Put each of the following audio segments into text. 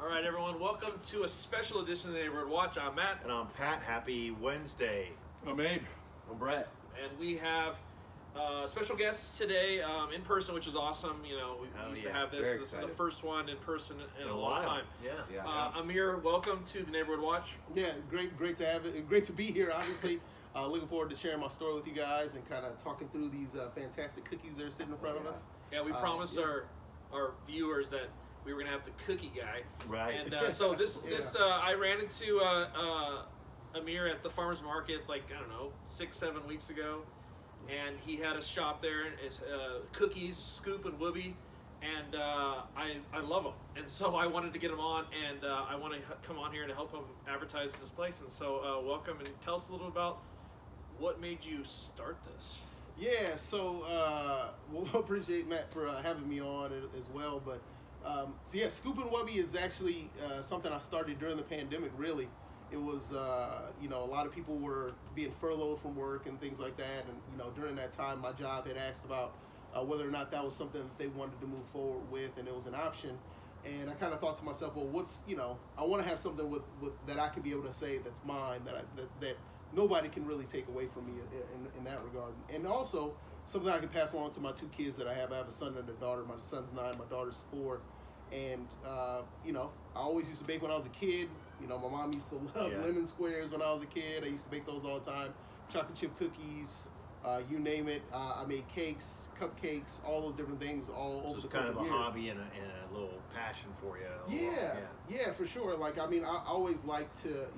All right, everyone, welcome to a special edition of the Neighborhood Watch. I'm Matt. And I'm Pat. Happy Wednesday. I'm Abe. I'm Brett. And we have special guests today in person, which is awesome. You know, we used to have this. Very This excited. is the first one in person in a long while. time. Yeah. Ameer, welcome to the Neighborhood Watch. Yeah, great to have it. Great to be here, obviously. Looking forward to sharing my story with you guys and kind of talking through these fantastic cookies that are sitting in front of us. Yeah, we promised our viewers that we were going to have the cookie guy. Right. And so I ran into Ameer at the farmer's market, like, I don't know, 6-7 weeks ago. And he had a shop there, it's cookies, Scoop N Wubbie, and I love them. And so I wanted to get him on, and I want to come on here to help him advertise this place. And so welcome, and tell us a little about what made you start this. Yeah, so we'll appreciate Matt for having me on as well. But Scoop N Wubbie is actually something I started during the pandemic. Really, it was a lot of people were being furloughed from work and things like that, and during that time, my job had asked about whether or not that was something that they wanted to move forward with, and it was an option. And I kind of thought to myself, well, I want to have something with that I could be able to say that's mine, that nobody can really take away from me in that regard. And also, something I can pass along to my two kids that I have. I have a son and a daughter. My son's 9, my daughter's 4. And, I always used to bake when I was a kid. My mom used to love lemon squares when I was a kid. I used to bake those all the time. Chocolate chip cookies, you name it. I made cakes, cupcakes, all those different things all over the course of years. It's kind of a hobby and a little passion for you. Yeah, for sure. Like, I always like to,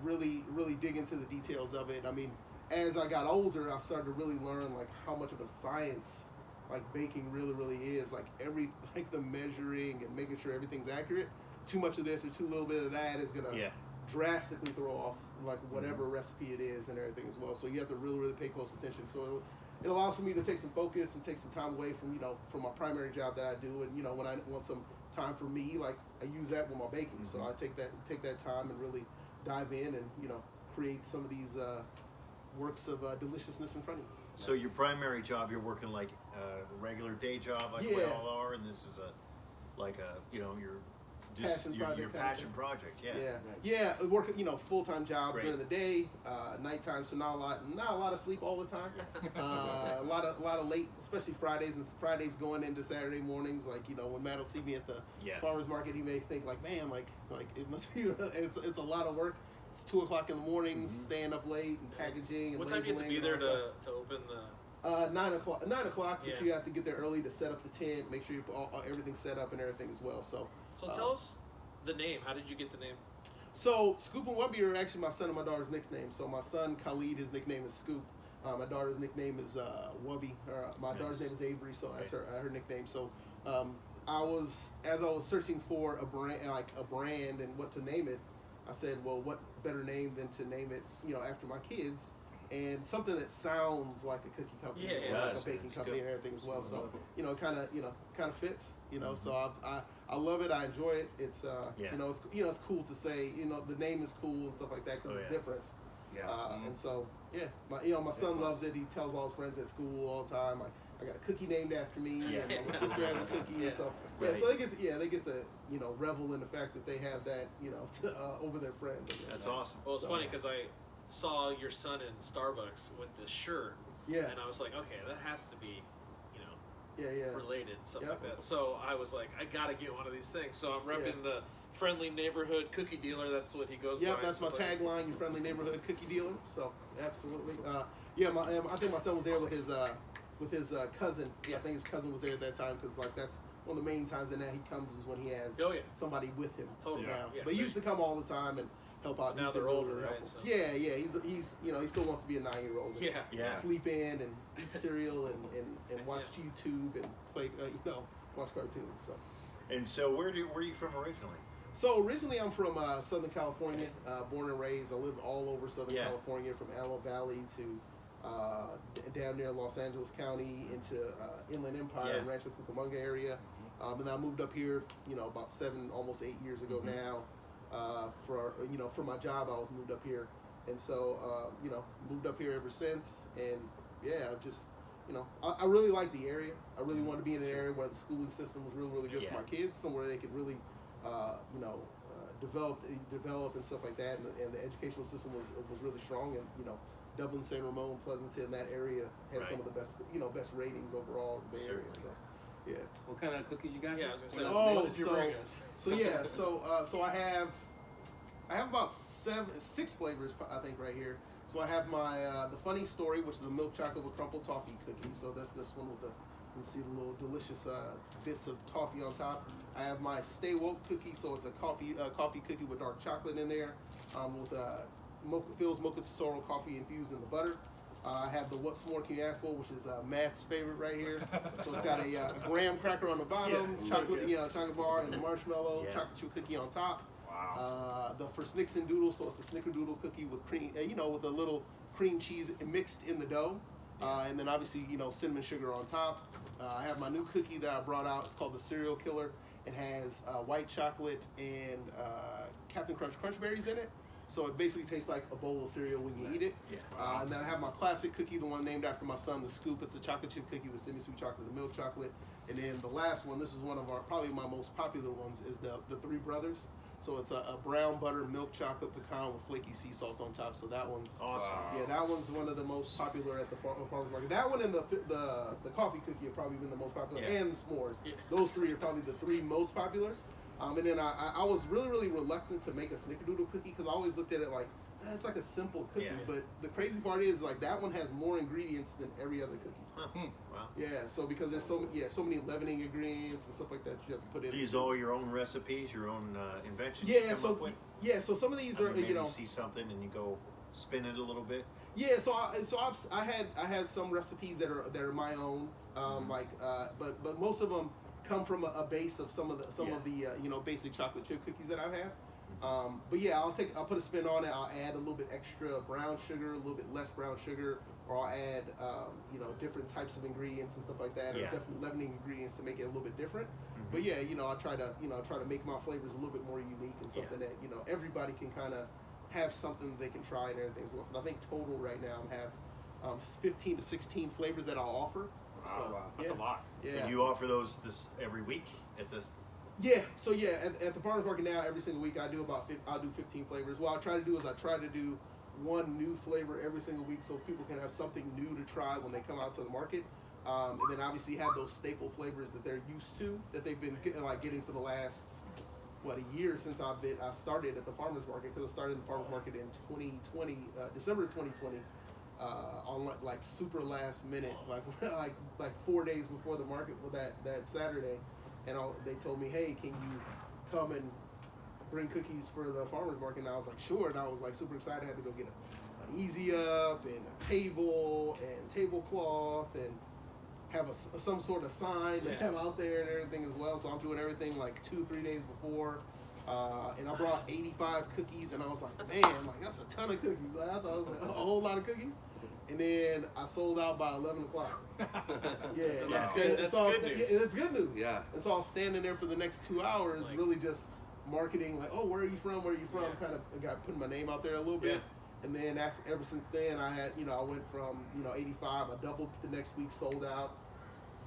really dig into the details of it. I mean, as I got older, I started to really learn like how much of a science like baking really is. Like the measuring and making sure everything's accurate. Too much of this or too little bit of that is gonna drastically throw off like whatever recipe it is and everything as well. So you have to really pay close attention. So it allows for me to take some focus and take some time away from from my primary job that I do. And when I want some time for me, like I use that with my baking. So I take that time and really dive in and create some of these works of deliciousness in front of you. So your primary job, you're working like the regular day job, like we all are, and this is your passion project. Yeah. Work full-time job during the day, nighttime, so not a lot of sleep all the time. A lot of late, especially Fridays going into Saturday mornings. Like when Matt will see me at the farmers market, he may think like, man, like it must be it's a lot of work. It's 2:00 in the morning, staying up late and packaging. And what time do you have to be there to open the? 9 o'clock. 9 o'clock, but you have to get there early to set up the tent, make sure you put everything's set up and everything as well. So tell us the name. How did you get the name? So Scoop N Wubbie are actually my son and my daughter's nickname. So my son Khalid, his nickname is Scoop. My daughter's nickname is Wubbie. My daughter's name is Avery, so that's her nickname. So as I was searching for a brand and what to name it, I said, well, what better name than to name it, after my kids, and something that sounds like a cookie company, like a baking company and everything as well. So it kind of fits. So I love it. I enjoy it. It's it's cool to say. The name is cool and stuff like that because it's different. And so my son loves it. He tells all his friends at school all the time. I got a cookie named after me, and my sister has a cookie, and so so they get to revel in the fact that they have that over their friends. That's awesome. Well, it's funny because I saw your son in Starbucks with this shirt, and I was like, okay, that has to be related and stuff like that. So I was like, I gotta get one of these things. So I'm repping the friendly neighborhood cookie dealer. That's what he goes by. Yeah, that's my tagline, your friendly neighborhood cookie dealer. So absolutely, I think my son was there with his cousin. I think his cousin was there at that time because that's one of the main times that now he comes is when he has somebody with him. Totally. Now. But he used to come all the time and help out. Now they're older, right? So. Yeah. He's he still wants to be a 9-year-old. Sleep in and eat cereal and watch YouTube and play watch cartoons. So. And so where are you from originally? So originally I'm from Southern California, born and raised. I lived all over Southern California, from Antelope Valley to down near Los Angeles County into Inland Empire, Rancho Cucamonga area. And I moved up here, about 7, almost 8 years ago now. For my job, I was moved up here, and so moved up here ever since. And just I really like the area. I really wanted to be in an area where the schooling system was really good for my kids, somewhere they could really develop and stuff like that, and the educational system was really strong, and Dublin, San Ramon, Pleasanton, that area has some of the best ratings overall in the Bay Area. So, yeah. What kind of cookies you got? Yeah, I was gonna say. What did you bring us? So I have about 6 flavors, I think, right here. So I have my the funny story, which is a milk chocolate with crumpled toffee cookie. So that's this one with you can see the little delicious bits of toffee on top. I have my Stay Woke cookie, so it's a coffee cookie with dark chocolate in there, with Phil's mocha sorrel coffee infused in the butter. I have the What's More Can You Ask For, which is Matt's favorite right here. So it's got a graham cracker on the bottom, chocolate bar, and a marshmallow, chocolate chip cookie on top. Wow. For Snicks and Doodles, so it's a snickerdoodle cookie with cream, with a little cream cheese mixed in the dough, and then obviously cinnamon sugar on top. I have my new cookie that I brought out. It's called the Cereal Killer. It has white chocolate and Captain Crunch berries in it. So it basically tastes like a bowl of cereal when you eat it. Yeah. And then I have my classic cookie, the one named after my son, the Scoop. It's a chocolate chip cookie with semi-sweet chocolate and milk chocolate. And then the last one, this is one of probably my most popular ones, is the Three Brothers. So it's a brown butter milk chocolate pecan with flaky sea salt on top. So that one's Awesome. Yeah, that one's one of the most popular at the farmers market. That one and the coffee cookie have probably been the most popular, and the s'mores. Yeah. Those 3 are probably the 3 most popular. And then I was really reluctant to make a snickerdoodle cookie because I always looked at it like, it's like a simple cookie. Yeah. But the crazy part is like that one has more ingredients than every other cookie. Huh. Wow. Yeah, so because there's so many leavening ingredients and stuff like that you have to put in. These all your own recipes, your own inventions. Yeah, you come up with? so some of these are Maybe you see something and you go spin it a little bit. Yeah, so I had some recipes that are my own, but most of them come from a base of some of the basic chocolate chip cookies that I have. But yeah, I'll put a spin on it. I'll add a little bit extra brown sugar, a little bit less brown sugar, or I'll add different types of ingredients and stuff like that, or different leavening ingredients to make it a little bit different. But yeah, I try to make my flavors a little bit more unique and something that everybody can kind of have something that they can try and everything as well. I think total right now I have 15 to 16 flavors that I'll offer. Wow, that's a lot. Yeah. So you offer those every week at the? Yeah. So at the farmers market now, every single week I do 15 flavors. What I try to do is I try to do one new flavor every single week, so people can have something new to try when they come out to the market. And then obviously have those staple flavors that they're used to, that they've been getting for the last a year since I started at the farmers market, because I started in the farmers market in 2020, December 2020. On like super last minute, like 4 days before the market for that Saturday, and they told me, hey, can you come and bring cookies for the farmers market? And I was like, sure. And I was like super excited. I had to go get an easy up and a table and tablecloth and have some sort of sign to have out there and everything as well. So I'm doing everything like 2-3 days before. And I brought 85 cookies, and I was like, man, that's a ton of cookies. I thought it was a whole lot of cookies. And then I sold out by 11 o'clock. Yeah, That's good news. It's good news. Yeah. And so I was standing there for the next 2 hours, really just marketing, like, oh, where are you from? Where are you from? Kind of got putting my name out there a little bit. And then ever since then, I had, I went from 85. I doubled the next week, sold out.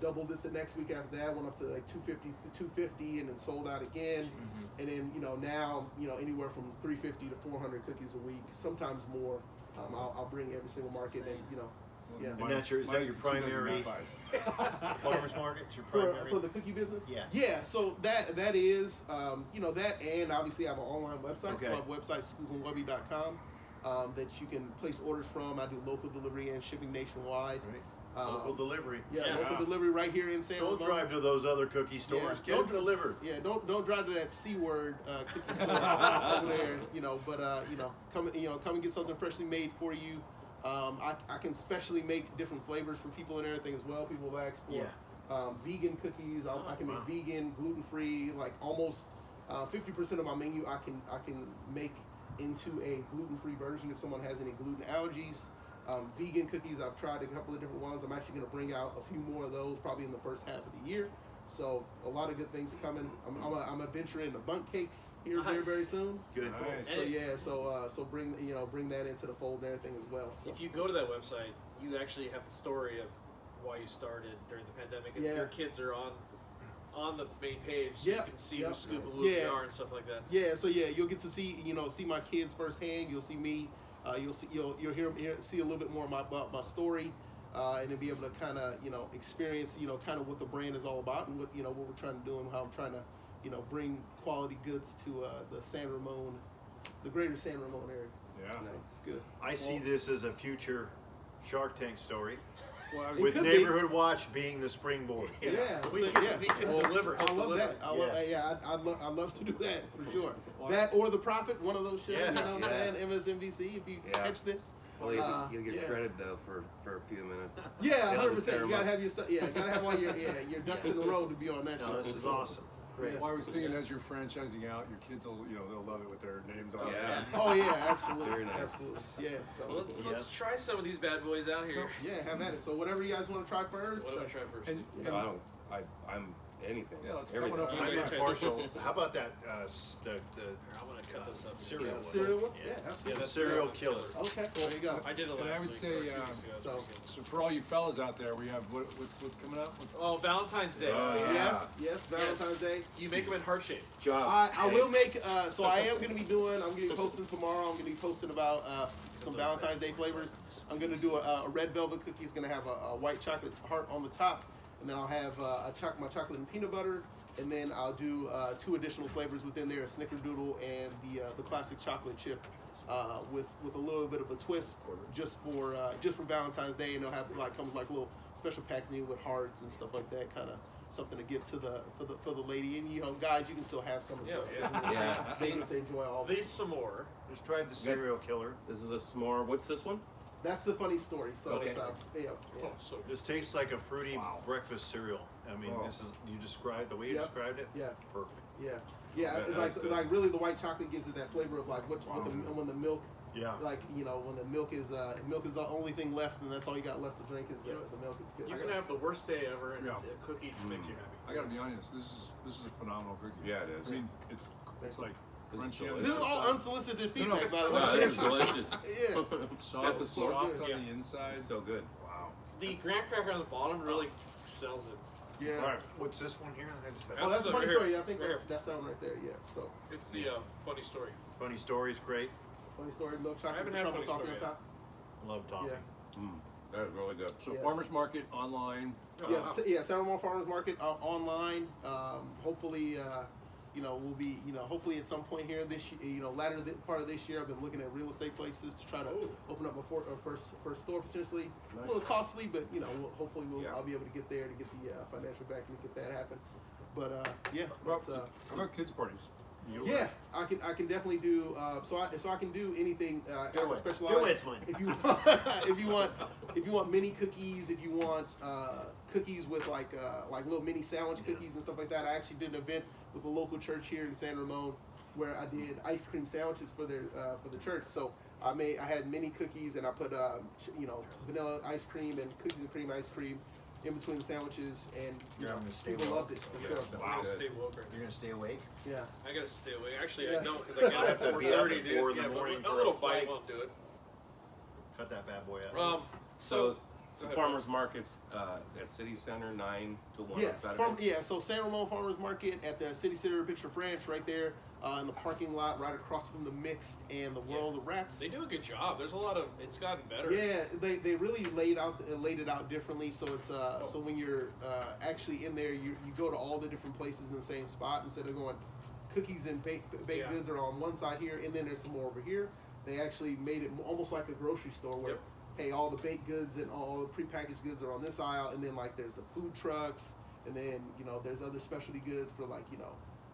Doubled it the next week after that, went up to like 250, and then sold out again. And then now anywhere from 350 to 400 cookies a week, sometimes more. I'll bring every single market, and And is that your primary farmers market? Your primary for the cookie business? Yeah. Yeah. So that is that, and obviously I have an online website. Okay. So I have a website, scoopandwubbie.com, that you can place orders from. I do local delivery and shipping nationwide. Right. Local delivery. Local delivery right here in San Ramon. Don't drive to those other cookie stores. Get them delivered. Yeah, don't drive to that C word cookie store over there. Come and get something freshly made for you. I can specially make different flavors for people and everything as well. People have asked for vegan cookies. I can make vegan, gluten free. Like almost 50% of my menu I can make into a gluten free version if someone has any gluten allergies. Vegan cookies, I've tried a couple of different ones. I'm actually going to bring out a few more of those probably in the first half of the year. So a lot of good things coming. I'm venturing into bundt cakes here very, very soon. Good. Nice. So bring that into the fold and everything as well. So. If you go to that website, you actually have the story of why you started during the pandemic, and your kids are on on the main page. So Yeah. you can see Yeah. who Scoop and Yeah. Wubbie are and stuff like that. Yeah, so yeah, you'll get to see see my kids firsthand. You'll see me. You'll see a little bit more about my story, and then be able to kind of experience kind of what the brand is all about and what what we're trying to do and how I'm trying to bring quality goods to the San Ramon, the greater San Ramon area. Yeah. Nice, good. I see this as a future Shark Tank story, Well, I was It with could be. Neighborhood Watch being the springboard. Yeah, we so, can, yeah. we can deliver. I love that. I love, Yes. yeah, I'd love to do that for sure. Well, That or The Prophet, one of those shows. Yes. You know what I'm Yeah. saying? MSNBC. If you Yeah. catch this. Well, you'll get yeah. shredded though for a few minutes. Yeah, They'll 100%. You tear 'em gotta up. have your stuff. Yeah, gotta have all your ducks in a row to be on that No, show. this is awesome. Great. Well, I was thinking as you're franchising out, your kids will, they'll love it with their names on it. Yeah. Oh yeah, absolutely. Very nice. Absolutely. Yeah. So Well, let's try some of these bad boys out here. yeah, have at it. So whatever you guys want to try first. What do I try first? And, No, I don't. I'm anything. Yeah, let's Everything. coming up. I'm Yeah. impartial. How about that? The I'm gonna cut this up. cereal Yeah, one. cereal one? Yeah. Yeah, Yeah, absolutely. that's Serial killer. Okay, there you go. I did it And last I would week, say, or 2 weeks ago. It was pretty good. So for all you fellas out there, we have what's coming up? Oh, Valentine's Day. Oh, yeah. Yes, Valentine's Day. You make them in heart shape. Job. I will make. So I am going to be doing. I'm going to be posting tomorrow. I'm going to be posting about some Valentine's Day flavors. I'm going to do a red velvet cookie. It's going to have a white chocolate heart on the top, and then I'll have my chocolate and peanut butter, and then I'll do 2 additional flavors within there: a snickerdoodle and the classic chocolate chip, with a little bit of a twist, just for Valentine's Day. And they'll have comes like little special packaging with hearts and stuff like that, kind of something to give to for the lady. And guys, you can still have some. Yeah, Yeah. They get to enjoy all. These some more. Just tried the serial killer. This is a s'more. What's this one? That's the funny story. So Okay. it's, yeah. Oh, so This tastes like a fruity breakfast cereal. I mean, Oh. this is you described the way you Yep. described it. Yeah. Perfect. Yeah, yeah, Okay, like that's good. really the white chocolate gives it that flavor of like when the milk, Yeah. when the milk is the only thing left and that's all you got left to drink is the milk. It's good. you can have the worst day ever, and Yeah. a cookie makes you happy. I gotta be honest. This is a phenomenal cookie. Yeah, it is. I mean, it's like This is crunchy. on the This is all outside, unsolicited feedback, by the No, way. it is delicious. Yeah. soft, That's a s'more. soft on Yeah. the inside. It's so good. Wow. The graham cracker on the bottom really sells it. Yeah. All right. What's this one here? I just had Oh, that's a That's funny right story. here. I think Right here. that's that one right there. Yeah. So It's the funny story. funny stories. Great. funny story. Milk chocolate. haven't had crumble funny toffee story on top. Love toffee. Yeah. That is really good. So Yeah. farmers market online. Oh, Yeah, wow. yeah, San Ramon Farmers Market online. Hopefully, we'll be, hopefully at some point here this year, latter part of this year, I've been looking at real estate places to try to open up a first store potentially. A little costly, but hopefully Yeah. I'll be able to get there to get the financial backing to get that happen. But yeah, Well, that's, what about kids parties? yeah, I can definitely do. So I can do anything. I Do it. specialize. Do it, man. If you want mini cookies, if you want cookies with like little mini sandwich cookies and stuff like that. I actually did an event with a local church here in San Ramon where I did ice cream sandwiches for the church. So I had mini cookies and I put vanilla ice cream and cookies and cream ice cream in between the sandwiches, and You're gonna stay people woke. loved it for Yeah. sure. I'm Wow. gonna stay woke right You're gonna stay awake. Yeah. I gotta stay awake. Actually, Yeah. I don't because I get up at Have to be up 4:30, at dude. 4 in the Yeah, but morning a for little a bite flight. won't do it. Cut that bad boy out. So So go ahead. farmers markets at City Center 9 to 1 on Yes, Saturdays. so San Ramon Farmers Market at the City Center Picture Ranch right there in the parking lot right across from the Mixed and the World of Wraps. They do a good job. There's a lot of. It's gotten better. Yeah, they really laid it out differently. So it's so when you're actually in there, you go to all the different places in the same spot instead of going cookies and baked Yeah. goods are on one side here, and then there's some more over here. They actually made it almost like a grocery store where Yep. hey, all the baked goods and all the prepackaged goods are on this aisle, and then like there's the food trucks, and then there's other specialty goods for like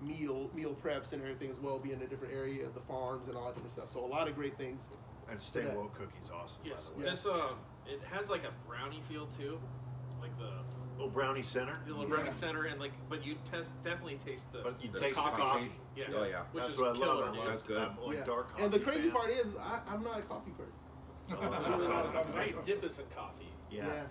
meal preps and everything as well, being in a different area, the farms and all that different stuff. So a lot of great things. And stay Yeah. woke cookies, awesome. Yes. By the way. This it has like a brownie feel too, like the Little brownie center. little brownie center, and but you definitely taste the. But you The taste coffee. the coffee. Yeah. Oh yeah. Which That's is what I killer, love. dude. I love That's good. I'm like Yeah. dark coffee. And the crazy fan. part is, I'm not a coffee person. Oh, really not a coffee I person. dip this in coffee. Yeah.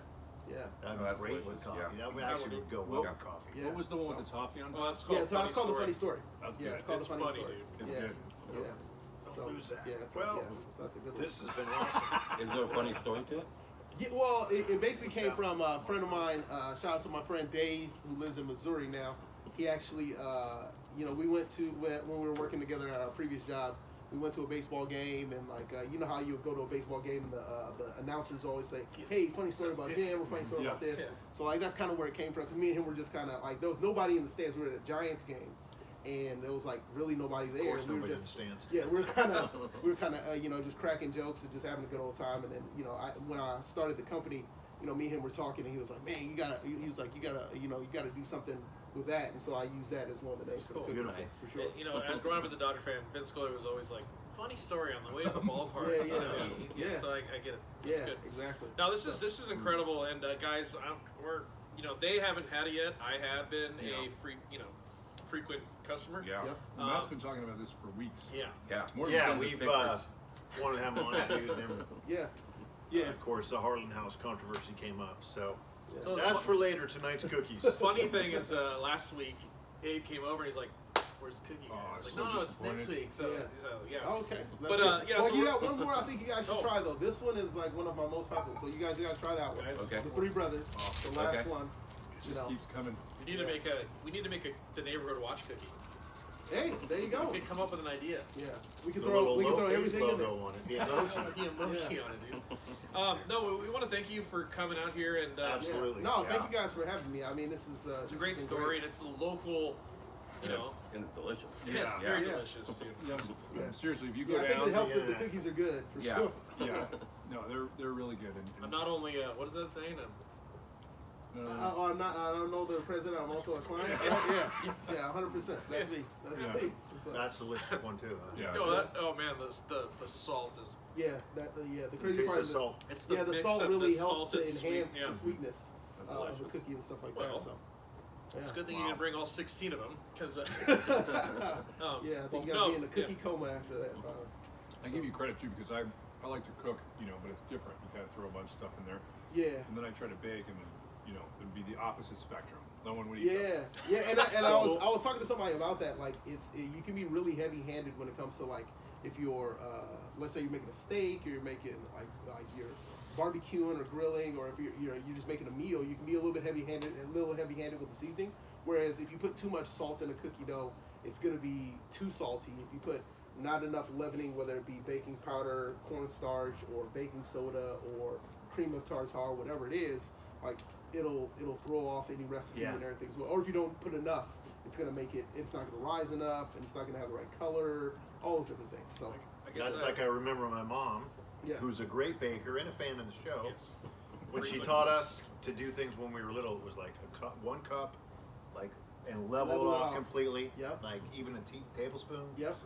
Yeah. That'd Oh, that's be great with delicious, coffee. yeah. That would I actually would- go well, well with coffee. Yeah. What was the one with So- the toffee on Well, top? that's called Yeah, funny that's called the story. funny story. That's Yeah, good. it's called It's the funny funny, story. dude. It's yeah. good. Yeah. Don't lose that. Yeah, that's Well, that's a good one. this has been awesome. Is there a funny story to it? Yeah, well, it basically came out? from a friend of mine. Shout out to my friend Dave, who lives in Missouri now. he actually, we went to when we were working together at our previous job. We went to a baseball game, and you know how you go to a baseball game, and the announcers always say, "Hey, funny story about Jim," or "Funny story about this." Yeah. So that's kind of where it came from. Because me and him were just kind of there was nobody in the stands. We were at a Giants game, and there was really nobody there. Of course, we were nobody just in the stands. yeah, we were kind of just cracking jokes and just having a good old time. And then when I started the company, me and him were talking, and he was like, "Man, you gotta do something with that." And so I used that as one of the names. That's cool. For the cookie, Beautiful. for sure. As growing up as a Dodger fan, Vince Scully was always like, funny story on the way to the ballpark. Yeah. So I get it. That's Yeah, good. exactly. Now this is incredible, and guys, they haven't had it yet. I have been a frequent customer. Yeah. Yep. Matt's been talking about this for weeks. Yeah. Yeah. More Yeah, than we've pictures. wanted to have him on too. And then, Yeah. of course, the Harlan House controversy came up. So Yeah. So that's for later. Tonight's cookies. funny thing is, last week Abe came over and he's like, "Where's the cookie?" Oh, I was like, so "No, it's next disappointed. week." So yeah. Oh, okay. But, That's good. yeah, Well, so you we're- got one more. I think you guys should Oh. try though. This one is one of my most popular. So you guys gotta try that one. Guys, Okay. The Three Brothers. Oh, The last okay. one. It just keeps coming. We need to make the neighborhood watch cookie. Hey, there you go. We could come up with an idea. Yeah. We can The throw little everything in there. logo on it. The emoji. The emoji on it, dude. No, we want to thank you for coming out here and Absolutely. No, Yeah. thank you guys for having me. I mean, this is it's a great story, and it's a local, And it's delicious. yeah, very Yeah. delicious, dude. Yeah, seriously, if you go Yeah, I think down, it helps that the Yeah. cookies are good for Yeah. sure. yeah, no, they're really good. I'm not only what is that saying? I don't know the president. I'm also a client. Yeah, 100%. That's me. That's Yeah. me. That's delicious one too. Huh? Yeah. Oh man, the salt is. Yeah, the crazy Taste part of is salt. It's the the mix salt of really the helps to salted sweet- enhance yeah. the sweetness That's of the delicious. cookie and stuff like Well, that. So, It's good that you Wow. didn't bring all 16 of them, because. yeah, I think you gotta be in a cookie coma after that. I give you credit too because I like to cook, but it's different. You kind of throw a bunch of stuff in there, Yeah. and then I try to bake, and then it'd be the opposite spectrum. No one would eat. Yeah, and I was talking to somebody about that. You can be really heavy-handed when it comes to if you're let's say you're making a steak or you're making like you're barbecuing or grilling, or if you're just making a meal, you can be a little heavy-handed with the seasoning. Whereas if you put too much salt in a cookie dough, it's gonna be too salty. If you put not enough leavening, whether it be baking powder, cornstarch, or baking soda, or cream of tartar, whatever it is, it'll throw off any recipe and everything as well. Or if you don't put enough, it's not gonna rise enough, and it's not gonna have the right color, all those different things. So I guess That's like I remember my mom, Yeah. who's a great baker and a fan of the show. Yes. When she taught us to do things when we were little, it was like one cup, and level it off completely. Yep. Like even a tablespoon. Yep.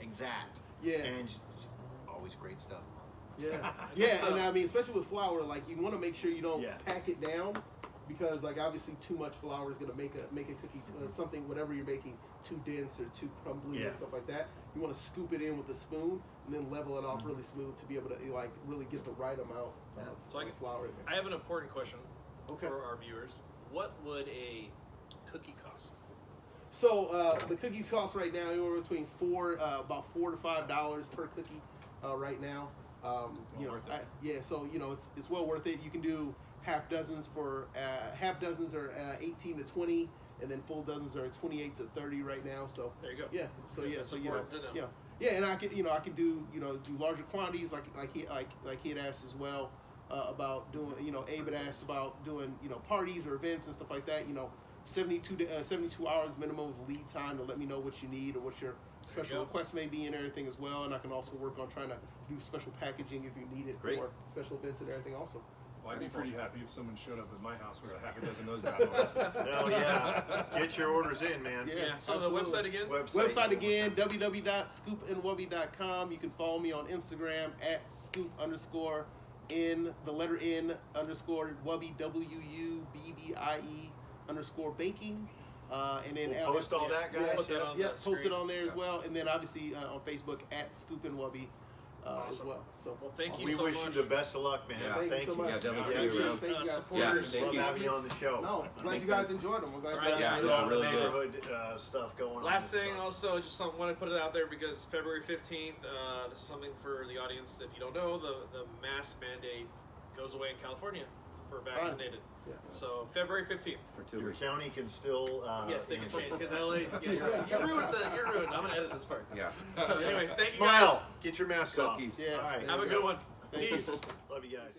Exact. Yeah. And always great stuff. Yeah, guess, and I mean, especially with flour, you want to make sure you don't Yeah. pack it down, because obviously too much flour is gonna make a cookie something, whatever you're making, too dense or too crumbly Yeah. and stuff like that. You want to scoop it in with a spoon and then level it off really smooth to be able to really get the right amount of So flour in I there. have an important question Okay. for our viewers. What would a cookie cost? So the cookies cost right now anywhere between about $4 to $5 per cookie right now. worth it. So it's well worth it. You can do half dozens for half dozens are 18 to 20, and then full dozens are 28 to 30 right now. So There you go. yeah, so That's important to know. and I could do do larger quantities like he had asked as well about doing Abe had asked about doing parties or events and stuff like that. 72 hours minimum of lead time to let me know what you need or what your special go. requests may be and everything as well. And I can also work on trying to do special packaging if you need it Great. for special events and everything also. Well, I'd be pretty happy if someone showed up at my house with a half a dozen of those bad boys. Hell yeah. Get your orders in, man. Yeah. So absolutely. the website again? Website again, www.scoopnwubbie.com. You can follow me on Instagram at Wubbie, WUBBIE_baking. And then We'll post all that, guys. Put that on yeah, the post it screen. on there as well. And then obviously on Facebook at Scoop N Wubbie as Awesome. well. So Well, thank you We so wish much. you the best of luck, man. Yeah. thank you so much. Yeah, definitely see you around. Thank you guys. Supporters. Yeah, thank Love you. having you on the show. No, glad you guys enjoyed them. I'm glad Right. you guys Yeah, enjoyed it's them. really good. neighborhood stuff going on. Last and thing, stuff. also, just want to put it out there because February 15th, this is something for the audience. If you don't know, the mask mandate goes away in California. for vaccinated. Yes. So February 15th. For 2 Your weeks. county can still. Yes, they can change because LA. Yeah, you're ruined. You're ruined. I'm gonna edit this part. Yeah. So, anyways, thank you Smile. guys. Get your mask Cookies. off. Yeah. All right. Have a good one. Thank you. Peace. Love you guys.